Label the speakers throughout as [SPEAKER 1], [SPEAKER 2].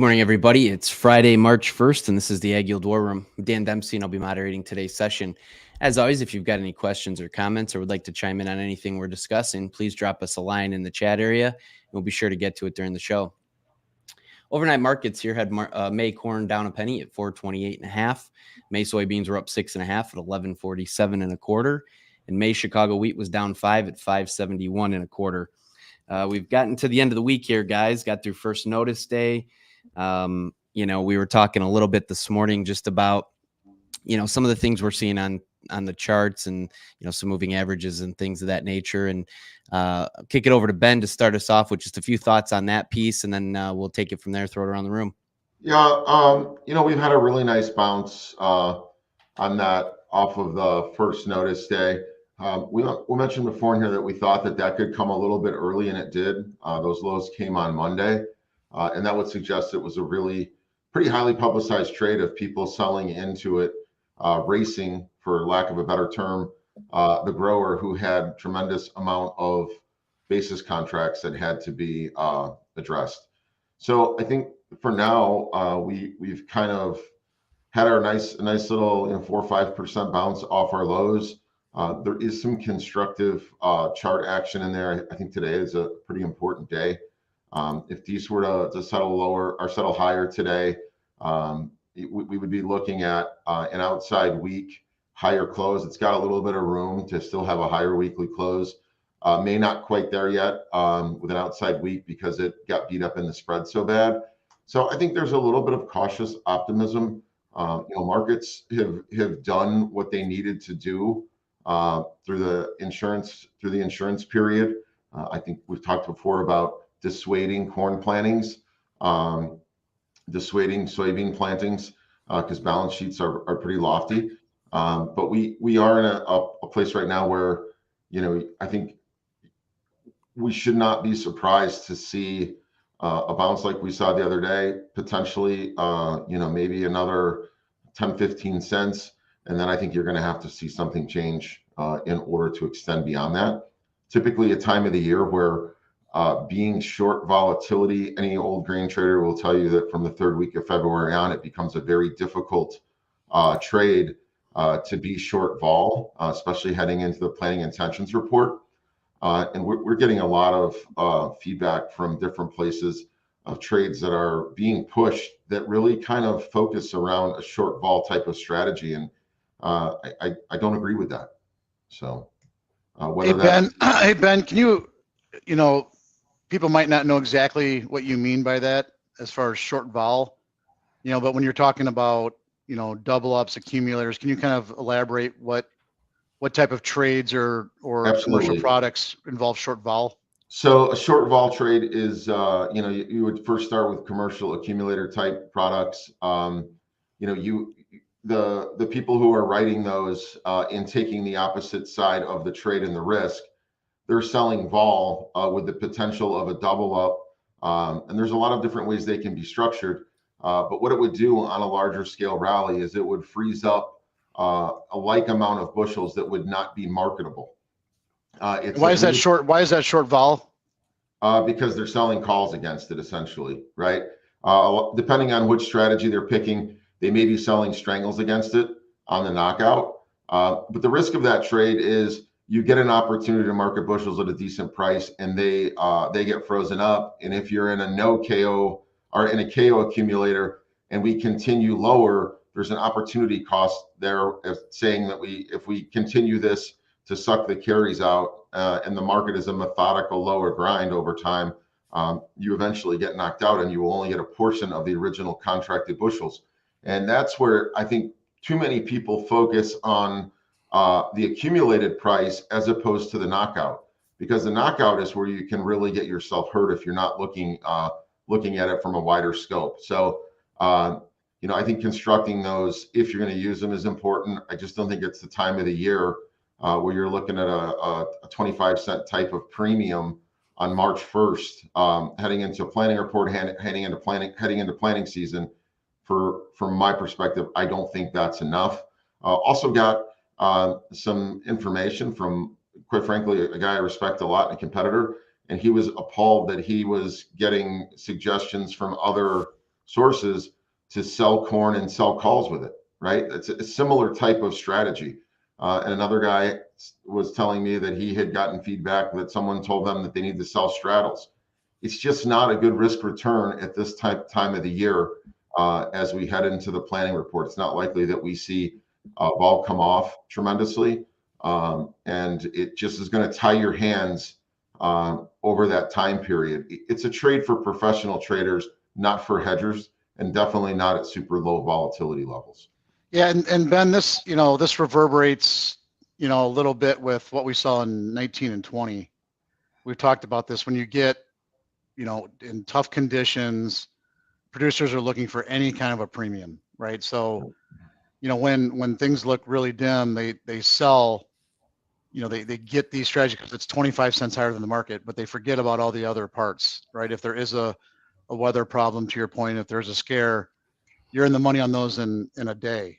[SPEAKER 1] Good morning, everybody. It's Friday, March 1st, and this is the AgYield War Room. I'm Dan Dempsey, and I'll be moderating today's session. As always, if you've got any questions or comments or would like to chime in on anything we're discussing, please drop us a line in the chat area, and we'll be sure to get to it during the show. Overnight markets here had May corn down a penny at 428.5. May soybeans were up 6.5 at 1147.25, and May Chicago wheat was down 5 at 571.25. We've gotten to the end of the week here, guys. Got through first notice day. We were talking a little bit this morning just about, some of the things we're seeing on the charts and, some moving averages and things of that nature. And kick it over to Ben to start us off with just a few thoughts on that piece, and then we'll take it from there, throw it around the room.
[SPEAKER 2] Yeah, we've had a really nice bounce on that off of the first notice day. We mentioned before in here that we thought that could come a little bit early, and it did. Those lows came on Monday, and that would suggest it was a really pretty highly publicized trade of people selling into it, racing, for lack of a better term, the grower who had tremendous amount of basis contracts that had to be addressed. So I think for now, we've kind of had our nice little 4 or 5% bounce off our lows. There is some constructive chart action in there. I think today is a pretty important day. If these were to settle lower or settle higher today, we would be looking at an outside week higher close. It's got a little bit of room to still have a higher weekly close. May not quite there yet with an outside week because it got beat up in the spread so bad. So I think there's a little bit of cautious optimism. Markets have done what they needed to do through the insurance period. I think we've talked before about dissuading corn plantings, dissuading soybean plantings, because balance sheets are pretty lofty. But we are in a place right now where, I think we should not be surprised to see a bounce like we saw the other day, potentially, maybe another 10, 15 cents. And then I think you're going to have to see something change in order to extend beyond that. Typically a time of the year where being short volatility, any old grain trader will tell you that from the third week of February on, it becomes a very difficult trade to be short vol, especially heading into the planning intentions report. And we're getting a lot of feedback from different places of trades that are being pushed that really kind of focus around a short vol type of strategy. And I don't agree with that. So
[SPEAKER 3] Hey Ben, can you, people might not know exactly what you mean by that as far as short vol, but when you're talking about, double ups, accumulators, can you kind of elaborate what type of trades or commercial products involve short vol?
[SPEAKER 2] So a short vol trade is, you would first start with commercial accumulator type products. The people who are writing those in taking the opposite side of the trade and the risk, they're selling vol with the potential of a double up. And there's a lot of different ways they can be structured. But what it would do on a larger scale rally is it would freeze up a like amount of bushels that would not be marketable.
[SPEAKER 3] Why is that short vol?
[SPEAKER 2] Because they're selling calls against it, essentially, right? Depending on which strategy they're picking, they may be selling strangles against it on the knockout. But the risk of that trade is you get an opportunity to market bushels at a decent price, and they get frozen up. And if you're in a no KO or in a KO accumulator, and we continue lower, there's an opportunity cost there, saying that if we continue this to suck the carries out, and the market is a methodical lower grind over time, you eventually get knocked out, and you will only get a portion of the original contracted bushels. And that's where I think too many people focus on the accumulated price as opposed to the knockout, because the knockout is where you can really get yourself hurt if you're not looking at it from a wider scope. So, I think constructing those, if you're going to use them, is important. I just don't think it's the time of the year where you're looking at a 25-cent type of premium on March 1st, heading into a planning report, heading into planning season. From my perspective, I don't think that's enough. Also got some information from, quite frankly, a guy I respect a lot and a competitor, and he was appalled that he was getting suggestions from other sources to sell corn and sell calls with it, right? It's a similar type of strategy. And another guy was telling me that he had gotten feedback that someone told them that they need to sell straddles. It's just not a good risk return at this time of the year. As we head into the planning report, it's not likely that we see vol come off tremendously. And it just is going to tie your hands over that time period. It's a trade for professional traders, not for hedgers, and definitely not at super low volatility levels.
[SPEAKER 3] Yeah, and Ben, this this reverberates a little bit with what we saw in 19 and 20. We've talked about this. When you get in tough conditions, producers are looking for any kind of a premium, right? So when things look really dim, they sell. They get these strategies because it's 25 cents higher than the market, but they forget about all the other parts, right? If there is a weather problem, to your point, if there's a scare, you're in the money on those in a day,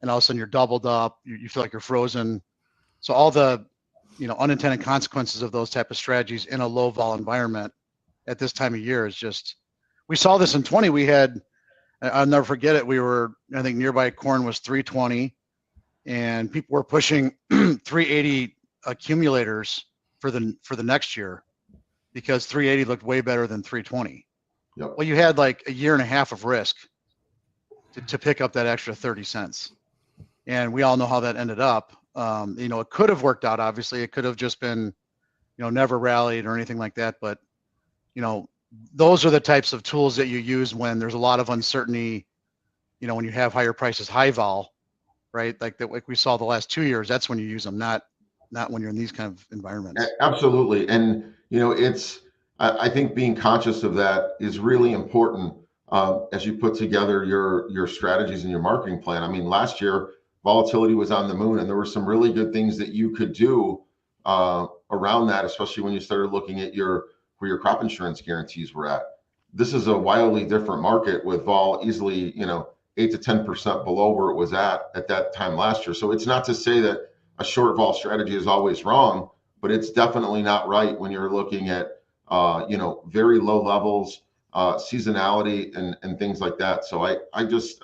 [SPEAKER 3] and all of a sudden you're doubled up. You feel like you're frozen. So all the unintended consequences of those type of strategies in a low vol environment at this time of year is just. We saw this in 20. We had, I'll never forget it. We were, I think, nearby corn was 320, and people were pushing 380 accumulators for the next year because 380 looked way better than 320.
[SPEAKER 2] Yep.
[SPEAKER 3] Well, you had like a year and a half of risk to pick up that extra 30 cents. And we all know how that ended up. It could have worked out. Obviously, it could have just been, never rallied or anything like that. But, those are the types of tools that you use when there's a lot of uncertainty, when you have higher prices, high vol, right? Like we saw the last 2 years, that's when you use them, not when you're in these kind of environments.
[SPEAKER 2] Absolutely. And, I think being conscious of that is really important as you put together your strategies and your marketing plan. I mean, last year, volatility was on the moon, and there were some really good things that you could do around that, especially when you started looking at where your crop insurance guarantees were at. This is a wildly different market with vol easily, 8 to 10% below where it was at that time last year. So it's not to say that a short vol strategy is always wrong, but it's definitely not right when you're looking at, very low levels, seasonality and things like that. So I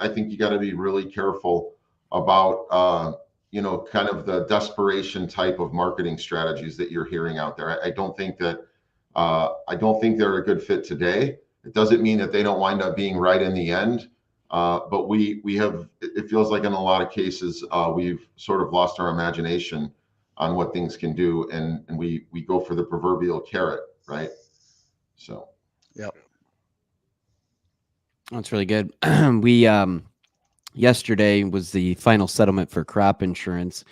[SPEAKER 2] think you got to be really careful about, kind of the desperation type of marketing strategies that you're hearing out there. I don't think they're a good fit today. It doesn't mean that they don't wind up being right in the end. But we have, it feels like in a lot of cases, we've sort of lost our imagination on what things can do. And we go for the proverbial carrot, right? So.
[SPEAKER 3] Yep.
[SPEAKER 1] That's really good. We, yesterday was the final settlement for crop insurance.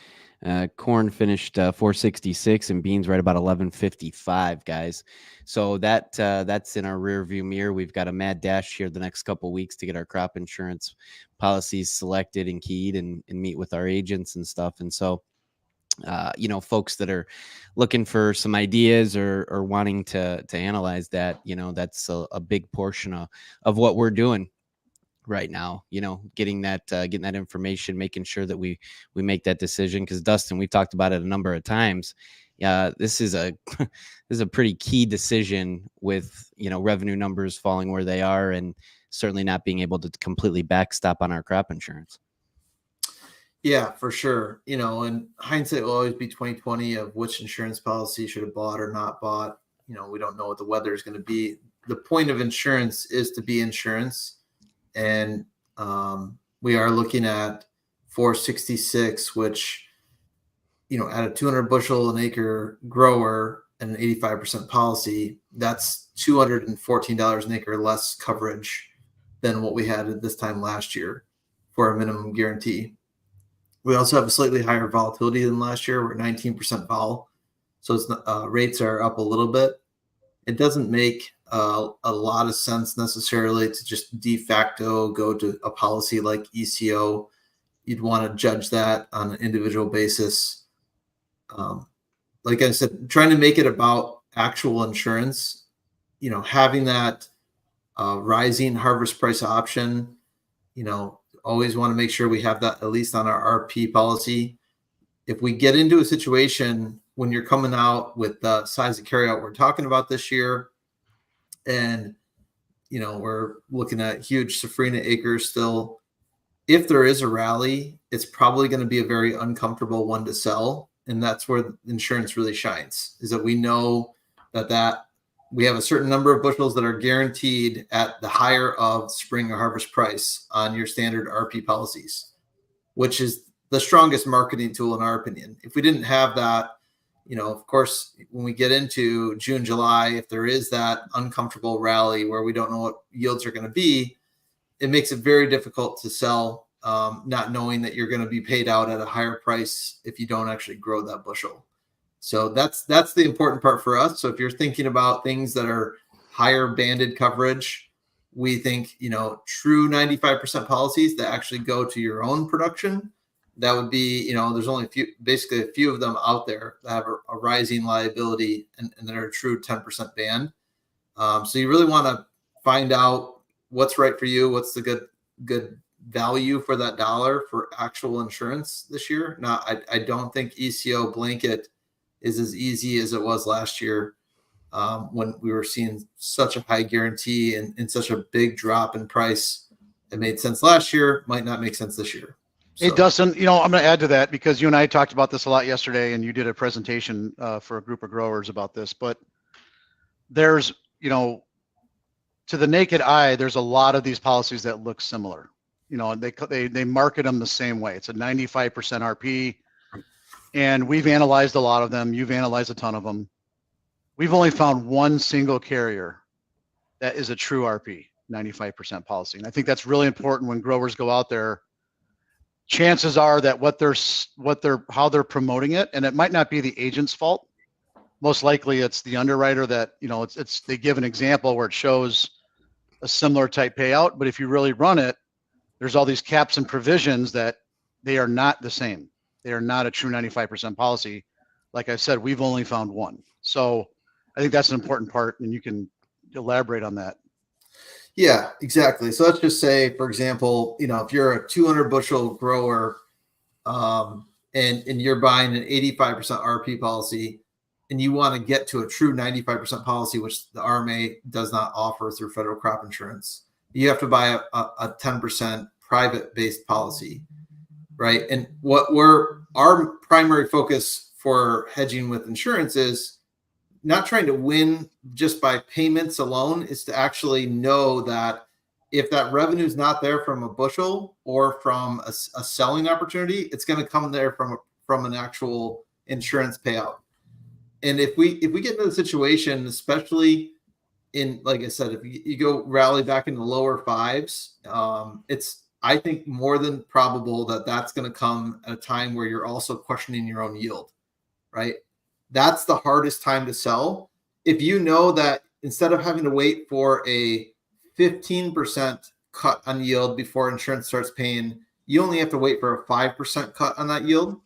[SPEAKER 1] Corn finished 466 and beans right about 1155, guys. So that's in our rear view mirror. We've got a mad dash here the next couple of weeks to get our crop insurance policies selected and keyed and meet with our agents and stuff. And so, folks that are looking for some ideas or wanting to analyze that, that's a big portion of what we're doing right now, getting that information, making sure that we make that decision. Because Dustin, we've talked about it a number of times. This is a pretty key decision with, revenue numbers falling where they are and certainly not being able to completely backstop on our crop insurance.
[SPEAKER 4] Yeah, for sure. And hindsight will always be 20/20 of which insurance policy should have bought or not bought. We don't know what the weather is going to be. The point of insurance is to be insurance. And we are looking at 466, which, at a 200 bushel an acre grower and an 85% policy, that's $214 an acre less coverage than what we had at this time last year for a minimum guarantee. We also have a slightly higher volatility than last year. We're 19% vol. So rates are up a little bit. It doesn't make a lot of sense necessarily to just de facto go to a policy like ECO. You'd want to judge that on an individual basis. Like I said, trying to make it about actual insurance, having that rising harvest price option, always want to make sure we have that at least on our RP policy. If we get into a situation when you're coming out with the size of carryout we're talking about this year, and we're looking at huge safrinha acres still. If there is a rally, it's probably going to be a very uncomfortable one to sell. And that's where the insurance really shines, is that we know that we have a certain number of bushels that are guaranteed at the higher of spring or harvest price on your standard RP policies, which is the strongest marketing tool in our opinion. If we didn't have that, of course, when we get into June, July, if there is that uncomfortable rally where we don't know what yields are going to be, it makes it very difficult to sell, not knowing that you're going to be paid out at a higher price if you don't actually grow that bushel. So that's the important part for us. So if you're thinking about things that are higher banded coverage, we think, true 95% policies that actually go to your own production. That would be, there's only a few of them out there that have a rising liability and that are a true 10% band. So you really want to find out what's right for you. What's the good value for that dollar for actual insurance this year? Now, I don't think ECO blanket is as easy as it was last year when we were seeing such a high guarantee and such a big drop in price. It made sense last year, might not make sense this year. So.
[SPEAKER 3] Hey, Dustin, I'm going to add to that because you and I talked about this a lot yesterday, and you did a presentation for a group of growers about this. But there's, to the naked eye, there's a lot of these policies that look similar. They market them the same way. It's a 95% RP, and we've analyzed a lot of them. You've analyzed a ton of them. We've only found one single carrier that is a true RP, 95% policy. And I think that's really important when growers go out there. Chances are that how they're promoting it, and it might not be the agent's fault. Most likely it's the underwriter that, they give an example where it shows a similar type payout. But if you really run it, there's all these caps and provisions that they are not the same. They are not a true 95% policy. Like I said, we've only found one. So I think that's an important part, and you can elaborate on that.
[SPEAKER 4] Yeah, exactly. So let's just say, for example, if you're a 200 bushel grower and you're buying an 85% RP policy and you want to get to a true 95% policy, which the RMA does not offer through federal crop insurance, you have to buy a 10% private based policy, right? And our primary focus for hedging with insurance is not trying to win just by payments alone, is to actually know that if that revenue is not there from a bushel or from a selling opportunity, it's going to come there from an actual insurance payout. And if we get into the situation, especially in, like I said, if you go rally back in the lower fives, it's, I think, more than probable that that's going to come at a time where you're also questioning your own yield, right? That's the hardest time to sell. If you know that instead of having to wait for a 15% cut on yield before insurance starts paying, you only have to wait for a 5% cut on that yield.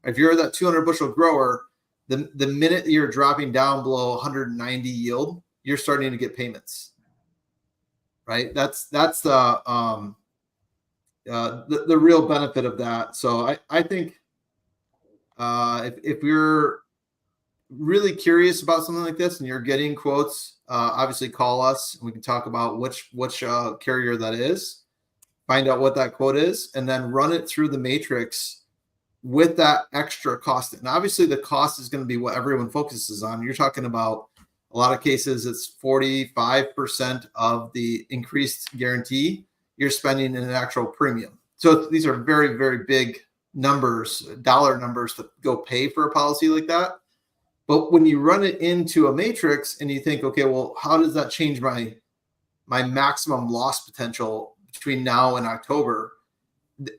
[SPEAKER 4] If you're that 200 bushel grower, the minute you're dropping down below 190 yield, you're starting to get payments, right? That's the real benefit of that. So I think if you're really curious about something like this and you're getting quotes, obviously call us and we can talk about which carrier that is, find out what that quote is, and then run it through the matrix with that extra cost. And obviously the cost is going to be what everyone focuses on. You're talking about a lot of cases, it's 45% of the increased guarantee you're spending in an actual premium. So these are very, very big numbers, dollar numbers to go pay for a policy like that. But when you run it into a matrix and you think, okay, well, how does that change my maximum loss potential between now and October?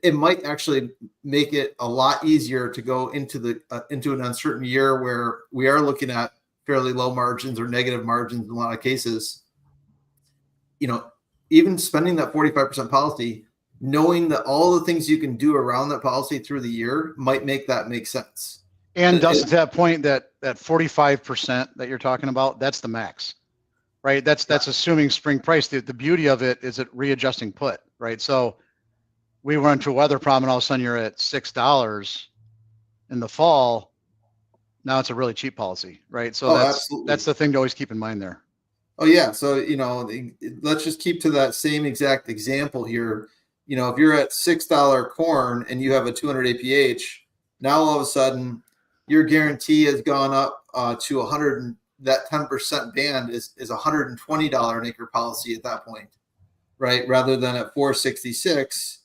[SPEAKER 4] It might actually make it a lot easier to go into into an uncertain year where we are looking at fairly low margins or negative margins in a lot of cases. Even spending that 45% policy, knowing that all the things you can do around that policy through the year might make that make sense.
[SPEAKER 3] And Dustin, to that point, that 45% that you're talking about, that's the max, right? That's assuming spring price. The beauty of it is it readjusting put, right? So we run into a weather problem and all of a sudden you're at $6 in the fall. Now it's a really cheap policy, right? So that's the thing to always keep in mind there.
[SPEAKER 4] Oh yeah. So, let's just keep to that same exact example here. If you're at $6 corn and you have a 200 APH, now all of a sudden your guarantee has gone up to 100. That 10% band is $120 an acre policy at that point, right? Rather than at 466,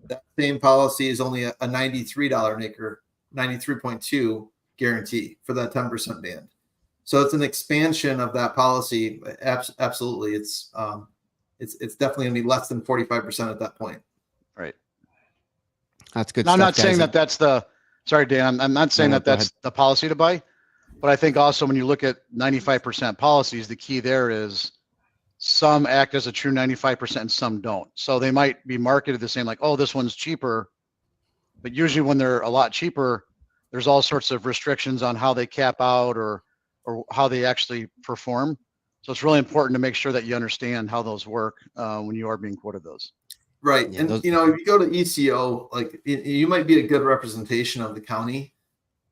[SPEAKER 4] that same policy is only a $93 an acre, 93.2 guarantee for that 10% band. So it's an expansion of that policy. Absolutely. It's definitely gonna be less than 45% at that point.
[SPEAKER 3] Right.
[SPEAKER 1] That's good
[SPEAKER 3] Now, I'm
[SPEAKER 1] stuff,
[SPEAKER 3] not saying
[SPEAKER 1] guys.
[SPEAKER 3] that that's the, sorry, Dan, I'm not saying
[SPEAKER 1] No,
[SPEAKER 3] that
[SPEAKER 1] go
[SPEAKER 3] that's the policy to buy, but I think also when you look at 95% policies, the key there is some act as a true 95% and some don't. So they might be marketed the same, like, oh, this one's cheaper, but usually when they're a lot cheaper, there's all sorts of restrictions on how they cap out or how they actually perform. So it's really important to make sure that you understand how those work when you are being quoted those.
[SPEAKER 4] Right.
[SPEAKER 1] Yeah,
[SPEAKER 4] And, if you go to ECO, like you might be a good representation of the county,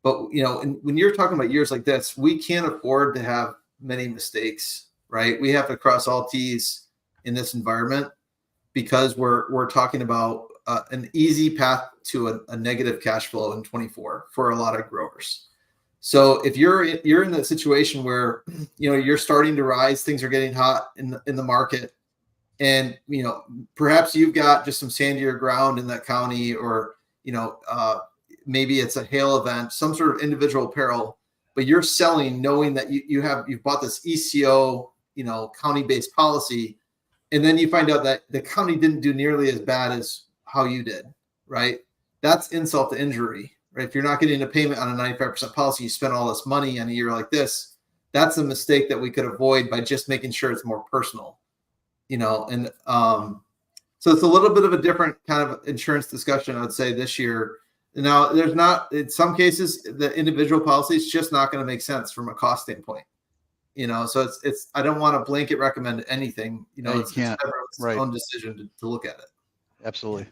[SPEAKER 4] but, and when you're talking about years like this, we can't afford to have many mistakes, right? We have to cross all T's in this environment because we're talking about an easy path to a negative cash flow in 24 for a lot of growers. So if you're in that situation where, you're starting to rise, things are getting hot in the market, and, perhaps you've got just some sandier ground in that county, or, maybe it's a hail event, some sort of individual peril, but you're selling knowing that you've bought this ECO, county-based policy, and then you find out that the county didn't do nearly as bad as how you did, right? That's insult to injury, right? If you're not getting a payment on a 95% policy, you spent all this money in a year like this. That's a mistake that we could avoid by just making sure it's more personal. And so it's a little bit of a different kind of insurance discussion, I would say, this year. Now, there's not, in some cases, the individual policy is just not going to make sense from a cost standpoint. So it's I don't want to blanket recommend anything. It's everyone's own decision to look at it.
[SPEAKER 3] Absolutely.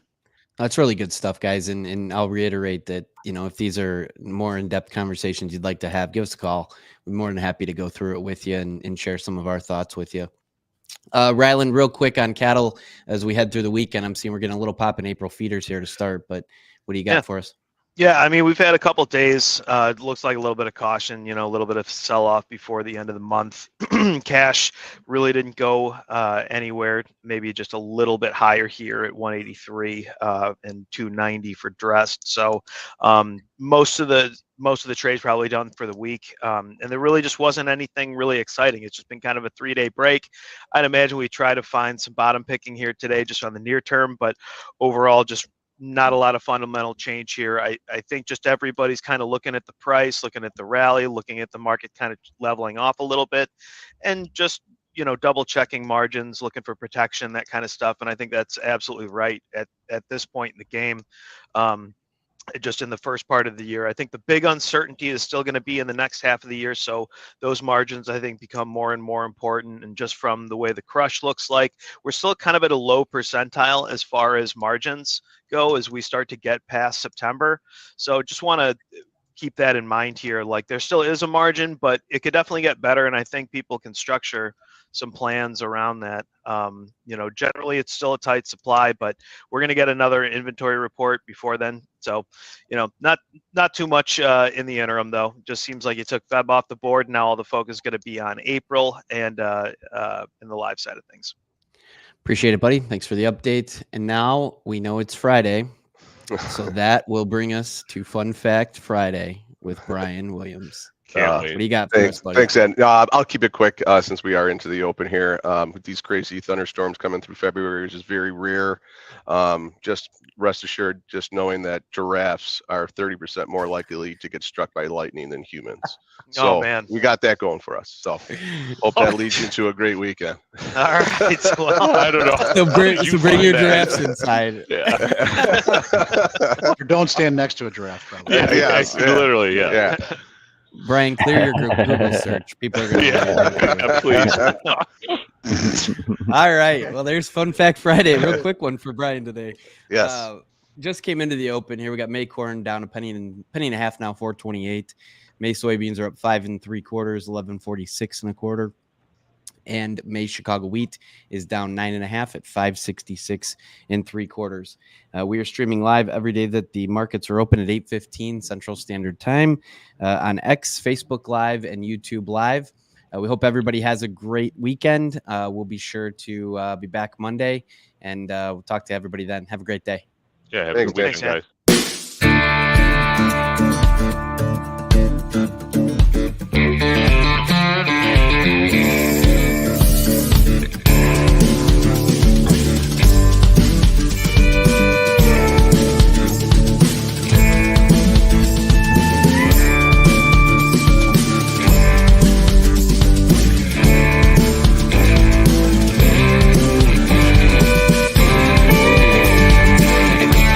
[SPEAKER 1] That's really good stuff, guys. And I'll reiterate that, if these are more in-depth conversations you'd like to have, give us a call. We're more than happy to go through it with you and share some of our thoughts with you. Ryland, real quick on cattle as we head through the weekend. I'm seeing we're getting a little pop in April feeders here to start, but what do you got for us?
[SPEAKER 5] Yeah, I mean, we've had a couple days. It looks like a little bit of caution, a little bit of sell-off before the end of the month. Cash really didn't go anywhere. Maybe just a little bit higher here at 183 and 290 for dressed. So most of the trades probably done for the week, and there really just wasn't anything really exciting. It's just been kind of a 3-day break. I'd imagine we try to find some bottom picking here today, just on the near term, but overall, just not a lot of fundamental change here. I think just everybody's kind of looking at the price, looking at the rally, looking at the market kind of leveling off a little bit, and just, double checking margins, looking for protection, that kind of stuff. And I think that's absolutely right at this point in the game. Just in the first part of the year, I think the big uncertainty is still going to be in the next half of the year. So those margins, I think, become more and more important. And just from the way the crush looks like, we're still kind of at a low percentile as far as margins go as we start to get past September. So just want to keep that in mind here. Like, there still is a margin, but it could definitely get better. And I think people can structure some plans around that. Generally it's still a tight supply, but we're going to get another inventory report before then. So, not too much in the interim, though. Just seems like you took Feb off the board. Now all the focus is going to be on April and in the live side of things.
[SPEAKER 1] Appreciate it, buddy. Thanks for the update. And now we know it's Friday. So that will bring us to Fun Fact Friday with Brian Williams.
[SPEAKER 6] Can't wait.
[SPEAKER 1] What do you got for us, buddy?
[SPEAKER 6] Thanks, Ed. I'll keep it quick since we are into the open here. With these crazy thunderstorms coming through February, which is very rare. Just rest assured, just knowing that giraffes are 30% more likely to get struck by lightning than humans. So
[SPEAKER 5] man,
[SPEAKER 6] we got that going for us. So hope that leads you to a great weekend.
[SPEAKER 5] All right. Well,
[SPEAKER 6] I don't know.
[SPEAKER 1] So bring your giraffes inside.
[SPEAKER 6] Yeah.
[SPEAKER 3] Or don't stand next to a giraffe, probably.
[SPEAKER 6] Literally, yeah.
[SPEAKER 1] Brian, clear your Google search. People are going to
[SPEAKER 6] please.
[SPEAKER 1] All right. Well, there's Fun Fact Friday. Real quick one for Brian today.
[SPEAKER 6] Yes.
[SPEAKER 1] Just came into the open here. We got May corn down a penny and a half now, 4.28. May soybeans are up 5 3/4, 11.46 1/4. And May Chicago wheat is down 9.5 at 566 3/4. We are streaming live every day that the markets are open at 8:15 Central Standard Time on X, Facebook Live, and YouTube Live. We hope everybody has a great weekend. We'll be sure to be back Monday, and we'll talk to everybody then. Have a great day.
[SPEAKER 7] Yeah, have a good weekend, guys.